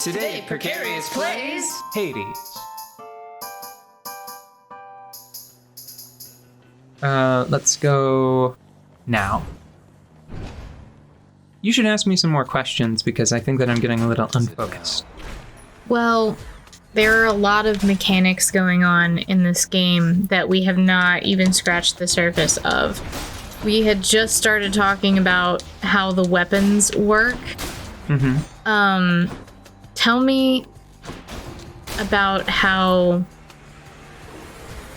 Today, Precarious plays Hades. Let's go now. You should ask me some more questions because I think that I'm getting a little unfocused. Well, there are a lot of mechanics going on in this game that we have not even scratched the surface of. We had just started talking about how the weapons work. Mm-hmm. Tell me about how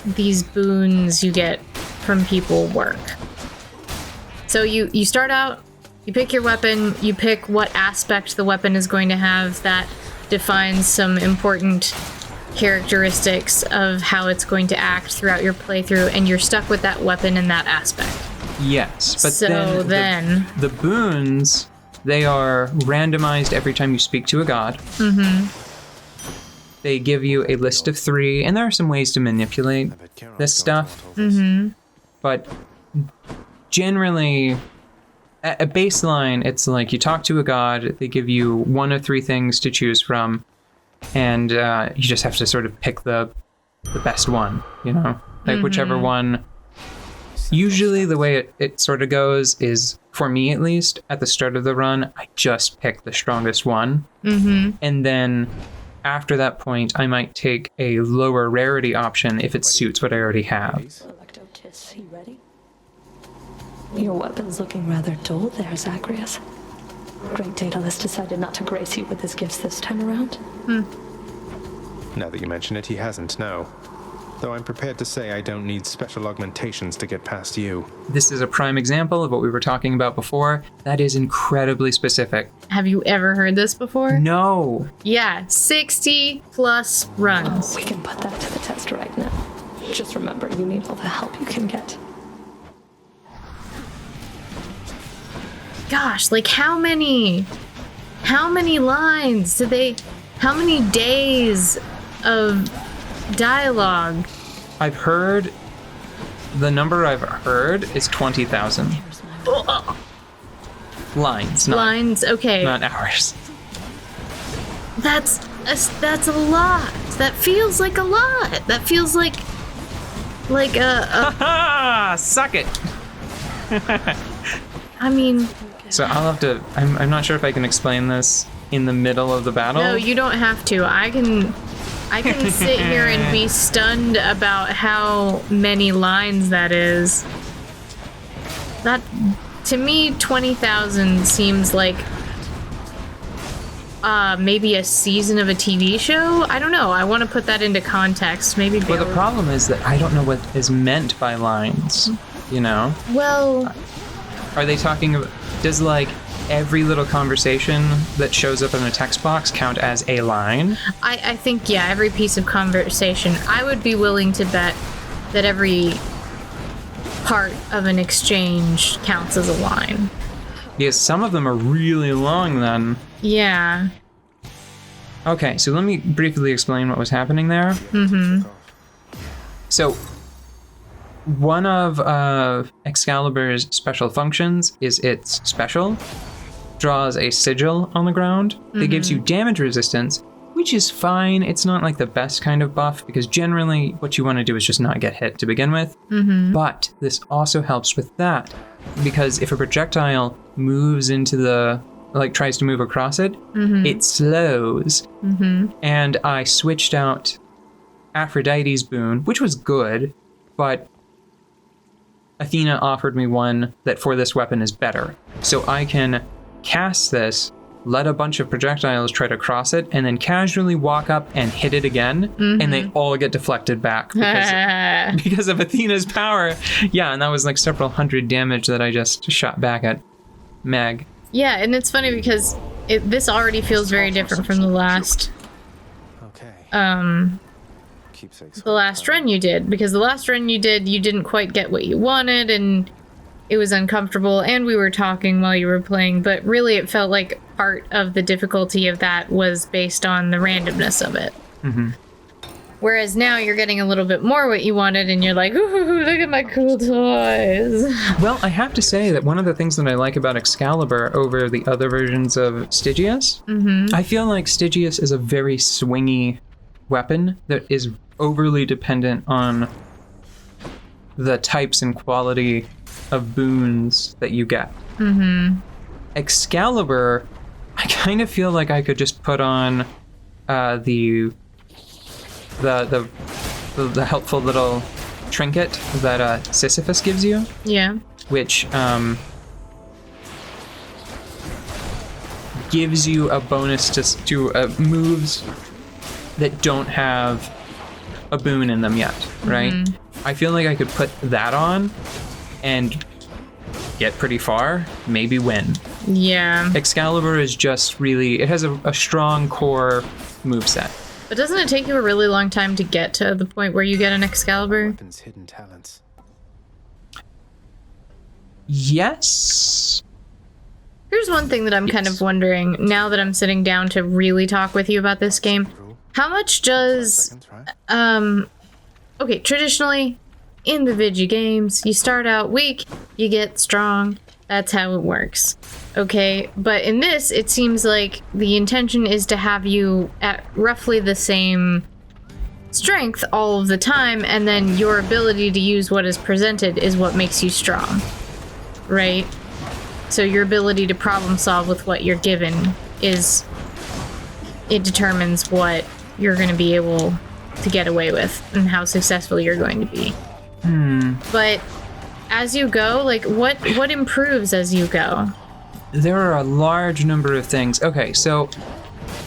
these boons you get from people work. So you start out, you pick your weapon, you pick what aspect the weapon is going to have that defines some important characteristics of how it's going to act throughout your playthrough, and you're stuck with that weapon in that aspect. Yes, but So then the boons, they are randomized every time you speak to a god. Mm-hmm. They give you a list of 3, and there are some ways to manipulate this stuff. Mm-hmm. But generally, at a baseline, it's like you talk to a god, they give you 1 of 3 things to choose from, and you just have to sort of pick the best one, you know? Like whichever one. Usually the way it sort of goes is, for me at least, at the start of the run, I just pick the strongest one. Mm-hmm. And then after that point, I might take a lower rarity option if it suits what I already have. Electrotis, you ready? Your weapon's looking rather dull there, Zacharias. Great Daedalus decided not to grace you with his gifts this time around. Now that you mention it, he hasn't, no. Though I'm prepared to say I don't need special augmentations to get past you. This is a prime example of what we were talking about before. That is incredibly specific. Have you ever heard this before? No. Yeah, 60 plus runs. We can put that to the test right now. Just remember, you need all the help you can get. Gosh, like how many lines how many days of dialogue? I've heard, the number I've heard is 20,000. Lines, Lines, okay. not hours. That's a lot. That feels like a lot. That feels like a Ha! Suck it! I mean, So I'll have to, I'm not sure if I can explain this in the middle of the battle. no, you don't have to. I can sit here and be stunned about how many lines that is. That, to me, 20,000 seems like maybe a season of a TV show? I don't know. I want to put that into context. Maybe. Well, the problem is that I don't know what is meant by lines, you know? Well, Are they talking about, does like every little conversation that shows up in a text box count as a line? I think, yeah, every piece of conversation. I would be willing to bet that every part of an exchange counts as a line. Because some of them are really long then. Yeah. Okay, so let me briefly explain what was happening there. Mm-hmm. So, one of Excalibur's special functions is its special. Draws a sigil on the ground that gives you damage resistance, which is fine. It's not like the best kind of buff, because generally what you want to do is just not get hit to begin with. But this also helps with that, because if a projectile moves into the, like tries to move across it, it slows. And I switched out Aphrodite's boon, which was good, but Athena offered me one that for this weapon is better. So I can cast this, let a bunch of projectiles try to cross it, and then casually walk up and hit it again, and they all get deflected back because of Athena's power. Yeah, and that was like several hundred damage that I just shot back at Meg. Yeah, and it's funny because this already feels very different from the last run you did, because the last run you did, you didn't quite get what you wanted, and it was uncomfortable, and we were talking while you were playing, but really it felt like part of the difficulty of that was based on the randomness of it. Whereas now you're getting a little bit more what you wanted, and you're like, ooh, look at my cool toys. Well, I have to say that one of the things that I like about Excalibur over the other versions of Stygius, I feel like Stygius is a very swingy weapon that is overly dependent on the types and quality of boons that you get. Excalibur, I kind of feel like I could just put on the helpful little trinket that Sisyphus gives you. Yeah. Which gives you a bonus to moves that don't have a boon in them yet, right? I feel like I could put that on and get pretty far, maybe win. Yeah. Excalibur is just really, it has a strong core moveset. But doesn't it take you a really long time to get to the point where you get an Excalibur? Weapons' hidden talents. Yes. Here's one thing that I'm kind of wondering, now that I'm sitting down to really talk with you about this game. How much does... Seconds, right? Okay, traditionally, in the Vigi games, you start out weak, you get strong. That's how it works. Okay, but in this, it seems like the intention is to have you at roughly the same strength all of the time, and then your ability to use what is presented is what makes you strong, right? So your ability to problem solve with what you're given is... it determines what you're going to be able to get away with and how successful you're going to be. But as you go, like, what improves as you go? There are a large number of things. Okay, so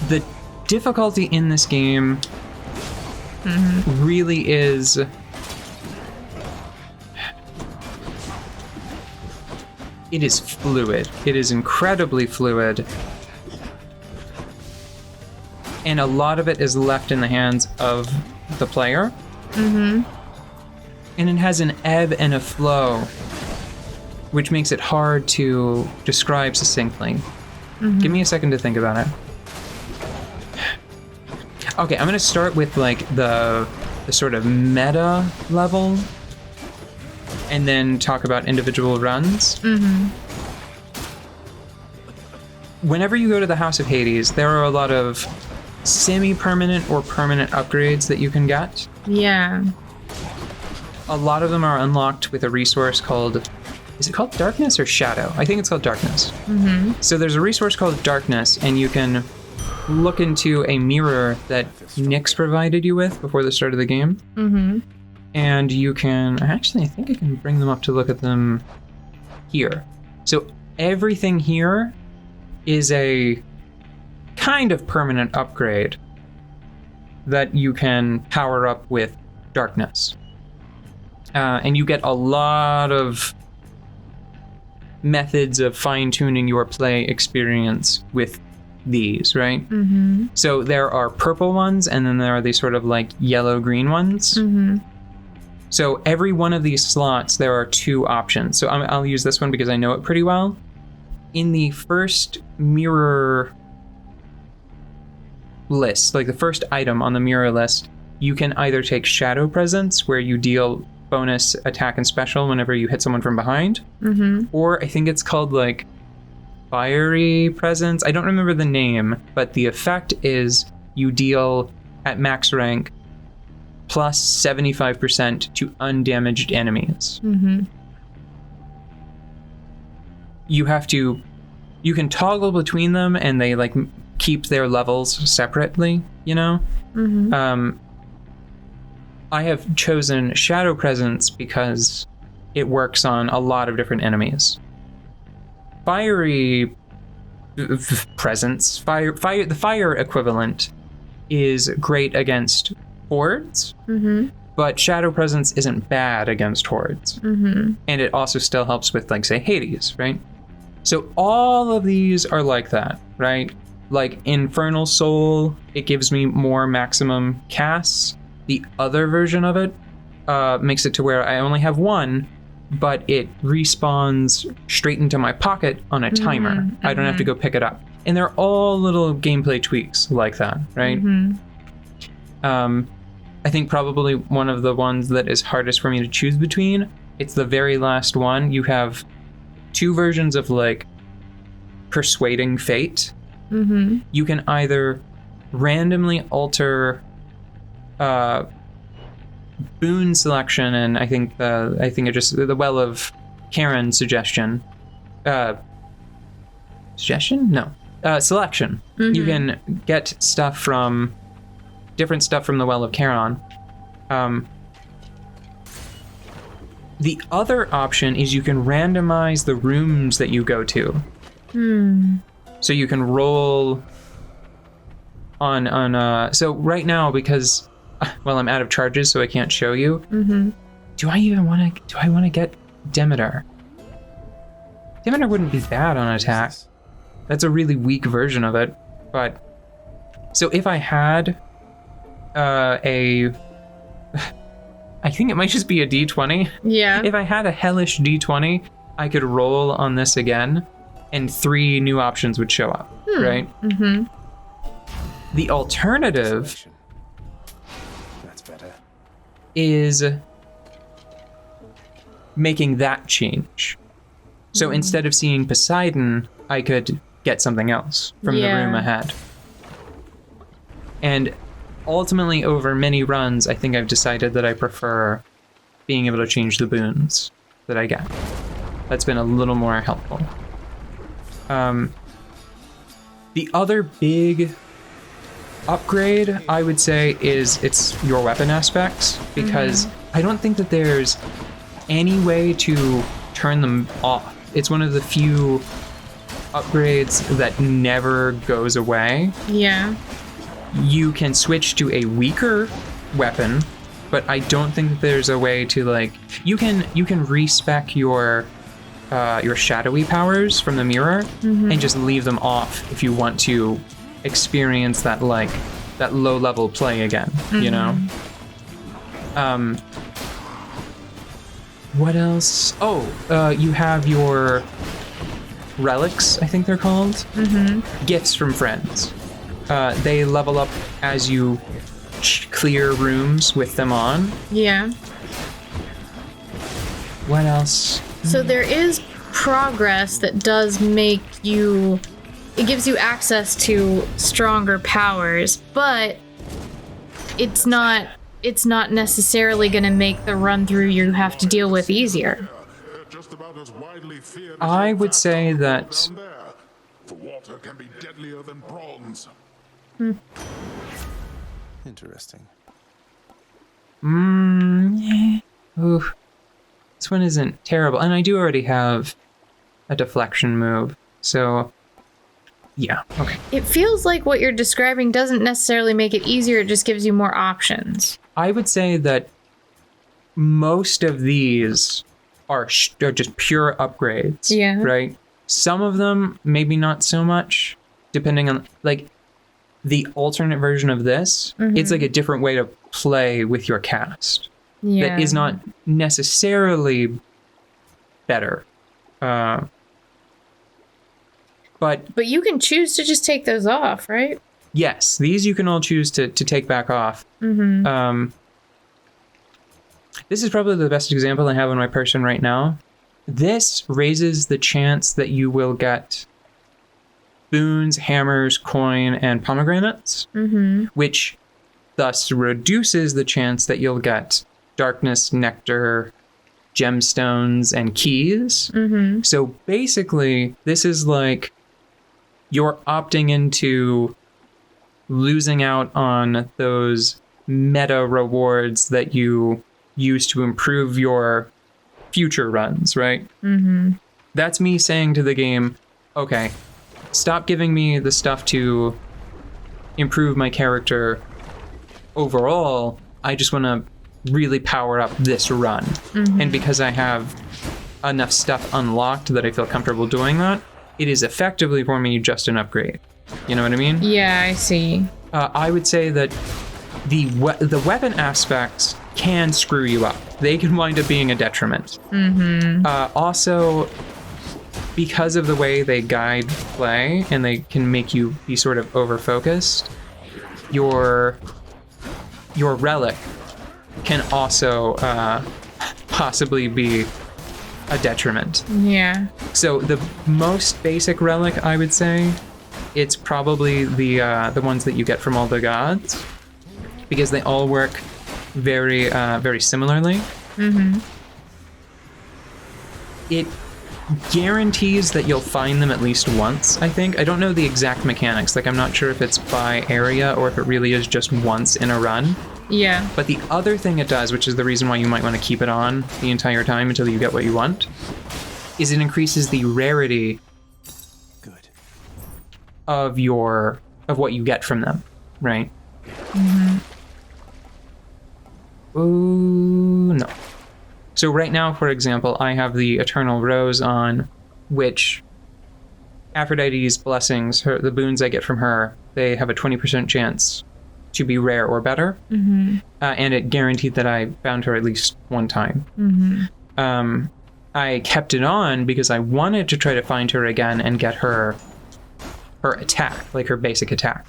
the difficulty in this game really is... it is fluid. It is incredibly fluid. And a lot of it is left in the hands of the player. And it has an ebb and a flow, which makes it hard to describe succinctly. Give me a second to think about it. Okay, I'm gonna start with like the sort of meta level, and then talk about individual runs. Whenever you go to the House of Hades, there are a lot of semi-permanent or permanent upgrades that you can get. Yeah. A lot of them are unlocked with a resource called... is it called Darkness or Shadow? I think it's called Darkness. So there's a resource called Darkness, and you can look into a mirror that Nyx provided you with before the start of the game. And you can... actually, I think I can bring them up to look at them here. So everything here is a kind of permanent upgrade that you can power up with Darkness. And you get a lot of methods of fine-tuning your play experience with these, right? So there are purple ones, and then there are these sort of like yellow-green ones. So every one of these slots, there are two options. So I'll use this one because I know it pretty well. In the first mirror list, like the first item on the mirror list, you can either take Shadow Presence, where you deal bonus attack and special whenever you hit someone from behind, or I think it's called like Fiery Presence. I don't remember the name, but the effect is you deal at max rank plus 75% to undamaged enemies. You can toggle between them, and they like keep their levels separately, you know? I have chosen Shadow Presence because it works on a lot of different enemies. Fiery Presence, the fire equivalent, is great against hordes, but Shadow Presence isn't bad against hordes. And it also still helps with, like, say, Hades, right? So all of these are like that, right? Like Infernal Soul, it gives me more maximum casts. The other version of it makes it to where I only have one, but it respawns straight into my pocket on a timer. I don't have to go pick it up. And they're all little gameplay tweaks like that, right? I think probably one of the ones that is hardest for me to choose between. It's the very last one. You have two versions of like persuading fate. Mm-hmm. You can either randomly alter boon selection, and I think it just the Well of Karen suggestion. Suggestion? No. Selection. Mm-hmm. You can get stuff from different stuff from the Well of Charon. The other option is you can randomize the rooms that you go to. So you can roll on so right now, because I'm out of charges, so I can't show you. Do I want to get Demeter? Demeter wouldn't be bad on attack. That's a really weak version of it. But so if I had I think it might just be a D20. Yeah. If I had a hellish D20, I could roll on this again, and 3 new options would show up, right? Mm-hmm. The alternative That's better. is making that change. So instead of seeing Poseidon, I could get something else from the room ahead. And ultimately, over many runs, I think I've decided that I prefer being able to change the boons that I get. That's been a little more helpful. The other big upgrade, I would say, is it's your weapon aspects, because I don't think that there's any way to turn them off. It's one of the few upgrades that never goes away. Yeah. You can switch to a weaker weapon, but I don't think that there's a way to like you can respec your shadowy powers from the mirror and just leave them off if you want to experience that low level play again, you know? What else? You have your relics, I think they're called. Gifts from friends. They level up as you clear rooms with them on. Yeah. What else? So there is progress that does make you... It gives you access to stronger powers, but it's not necessarily going to make the run through you have to deal with easier. I would say that... The water can be deadlier than bronze. Interesting. Yeah. Ooh. This one isn't terrible. And I do already have a deflection move, so... Yeah, okay. It feels like what you're describing doesn't necessarily make it easier, it just gives you more options. I would say that most of these are just pure upgrades. Yeah. Right? Some of them, maybe not so much, depending on, like, the alternate version of this. It's like a different way to play with your cast. Yeah. That is not necessarily better. But you can choose to just take those off, right? yes, these you can all choose to take back off. This is probably the best example I have on my person right now. This raises the chance that you will get boons, hammers, coin, and pomegranates, which thus reduces the chance that you'll get darkness, nectar, gemstones, and keys. So basically, this is like you're opting into losing out on those meta rewards that you use to improve your future runs, right? That's me saying to the game, okay, stop giving me the stuff to improve my character overall. I just want to really power up this run. And because I have enough stuff unlocked that I feel comfortable doing that, it is effectively for me just an upgrade. You know what I mean? Yeah, I see. I would say that the weapon aspects can screw you up. They can wind up being a detriment. Also, because of the way they guide play and they can make you be sort of over-focused, your your relic can also possibly be a detriment. Yeah. So the most basic relic, I would say, it's probably the ones that you get from all the gods, because they all work very very similarly. It guarantees that you'll find them at least once, I think. I don't know the exact mechanics. Like, I'm not sure if it's by area or if it really is just once in a run. Yeah. But the other thing it does, which is the reason why you might want to keep it on the entire time until you get what you want, is it increases the rarity of what you get from them, right? Ooh, no. So right now, for example, I have the Eternal Rose on, which Aphrodite's blessings, the boons I get from her, they have a 20% chance to be rare or better. And it guaranteed that I found her at least one time. I kept it on because I wanted to try to find her again and get her attack, like her basic attack,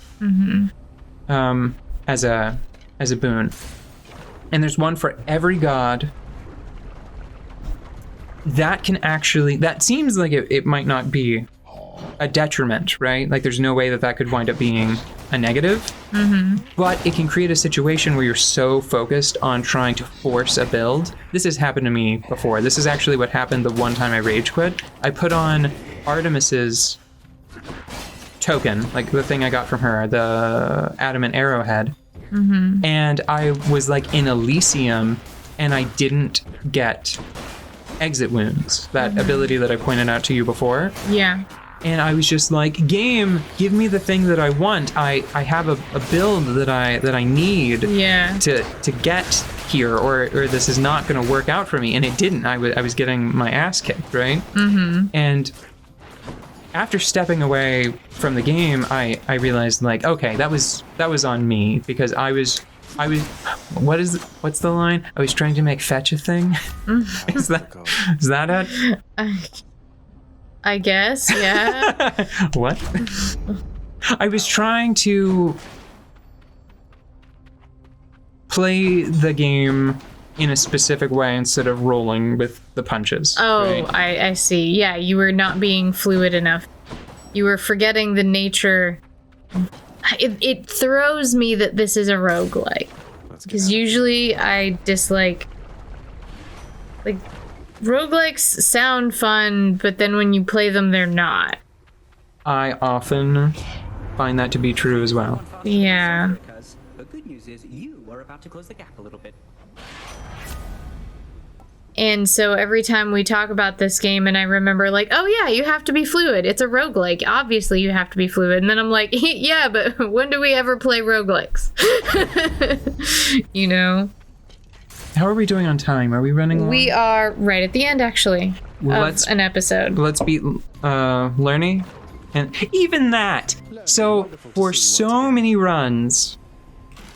as a boon. And there's one for every god. That seems like it might not be a detriment, right? Like, there's no way that could wind up being a negative. But it can create a situation where you're so focused on trying to force a build. This has happened to me before. This is actually what happened the one time I rage quit. I put on Artemis's token, like the thing I got from her, the adamant arrowhead. And I was like in Elysium, and I didn't get exit wounds, that ability that I pointed out to you before. Yeah. And I was just like, game, give me the thing that I want. I have a build that I need to get here, or this is not going to work out for me. And it didn't. I was getting my ass kicked, right? And after stepping away from the game, I realized, like, okay, that was on me, because I was what's the line? I was trying to make fetch a thing. Is that it? I guess, yeah. What? I was trying to play the game in a specific way instead of rolling with the punches. Oh, right? I see. Yeah, you were not being fluid enough. You were forgetting the nature. It throws me that this is a roguelike. Because usually I dislike... Like, roguelikes sound fun, but then when you play them, they're not. I often find that to be true as well. Yeah. Because the good news is you are about to close the gap a little bit. And so every time we talk about this game and I remember, like, oh yeah, you have to be fluid. It's a roguelike. Obviously you have to be fluid. And then I'm like, yeah, but when do we ever play roguelikes? You know? How are we doing on time? Are we running long? We are right at the end, actually, of an episode. Let's beat Lerny. And even that. So for so many runs,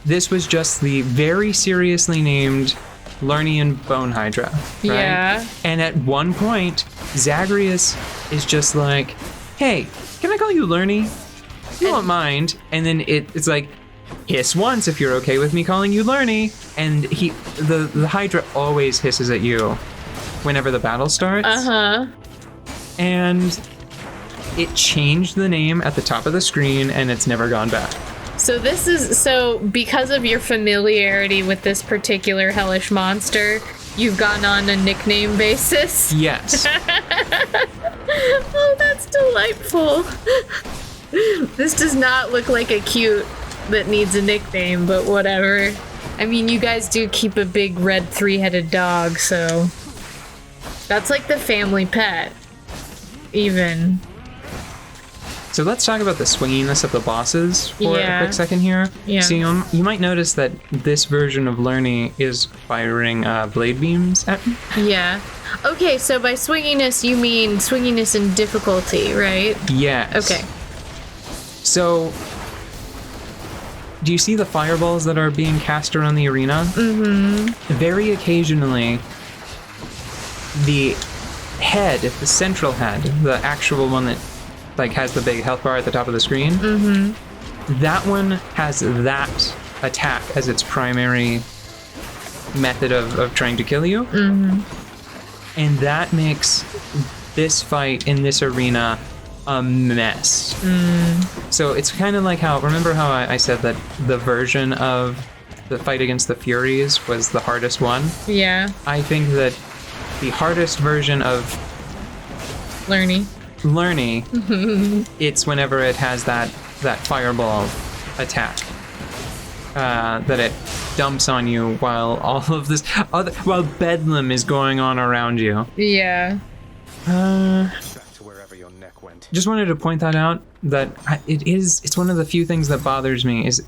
this was just the very seriously named Lernian Bone Hydra, right? Yeah. And at one point, Zagreus is just like, hey, can I call you Lerny? You won't mind. And then it's like, hiss once if you're okay with me calling you Lerny. And the Hydra always hisses at you whenever the battle starts. Uh-huh. And it changed the name at the top of the screen, and it's never gone back. So because of your familiarity with this particular hellish monster, you've gone on a nickname basis? Yes. Oh, that's delightful. This does not look like a cute that needs a nickname, but whatever. I mean, you guys do keep a big red three-headed dog, so that's like the family pet, even. So let's talk about the swinginess of the bosses for a quick second here. Yeah. So you might notice that this version of Lerny is firing blade beams at me. Yeah. Okay, so by swinginess, you mean swinginess in difficulty, right? Yes. Okay. So, do you see the fireballs that are being cast around the arena? Mm-hmm. Very occasionally, the head, the central head, the actual one that like has the big health bar at the top of the screen, that one has that attack as its primary method of trying to kill you. And that makes this fight in this arena a mess. So it's kind of like remember how I said that the version of the fight against the Furies was the hardest one? Yeah. I think that the hardest version of Lerny, it's whenever it has that fireball attack that it dumps on you while all of this while bedlam is going on around you. Yeah. Back to wherever your neck went. Just wanted to point that out, that it's one of the few things that bothers me is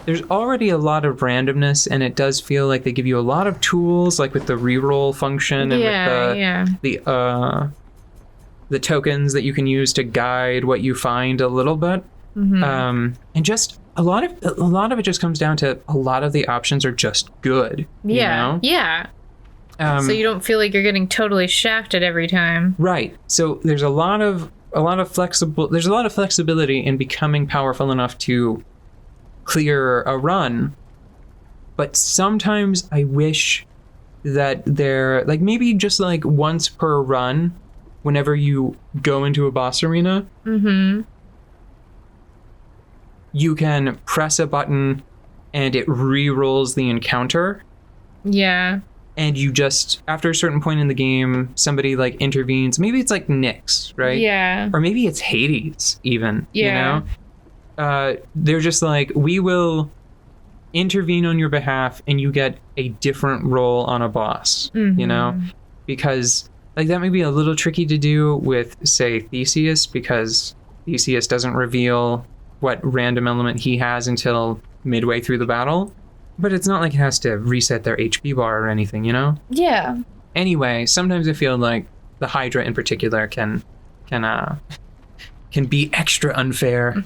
there's already a lot of randomness, and it does feel like they give you a lot of tools, like with the reroll function and with the tokens that you can use to guide what you find a little bit. And just a lot of it just comes down to a lot of the options are just good. Yeah. You know? Yeah. So you don't feel like you're getting totally shafted every time. Right. So there's a lot of flexibility in becoming powerful enough to clear a run. But sometimes I wish that they're like maybe just like once per run, whenever you go into a boss arena, you can press a button and it re-rolls the encounter. Yeah. And you just, after a certain point in the game, somebody like intervenes. Maybe it's like Nyx, right? Yeah. Or maybe it's Hades even, Yeah. you know? They're just like, we will intervene on your behalf and you get a different role on a boss, you know? Because like that may be a little tricky to do with, say, Theseus, because Theseus doesn't reveal what random element he has until midway through the battle. But it's not like it has to reset their HP bar or anything, you know? Yeah. Anyway, sometimes I feel like the Hydra in particular can be extra unfair.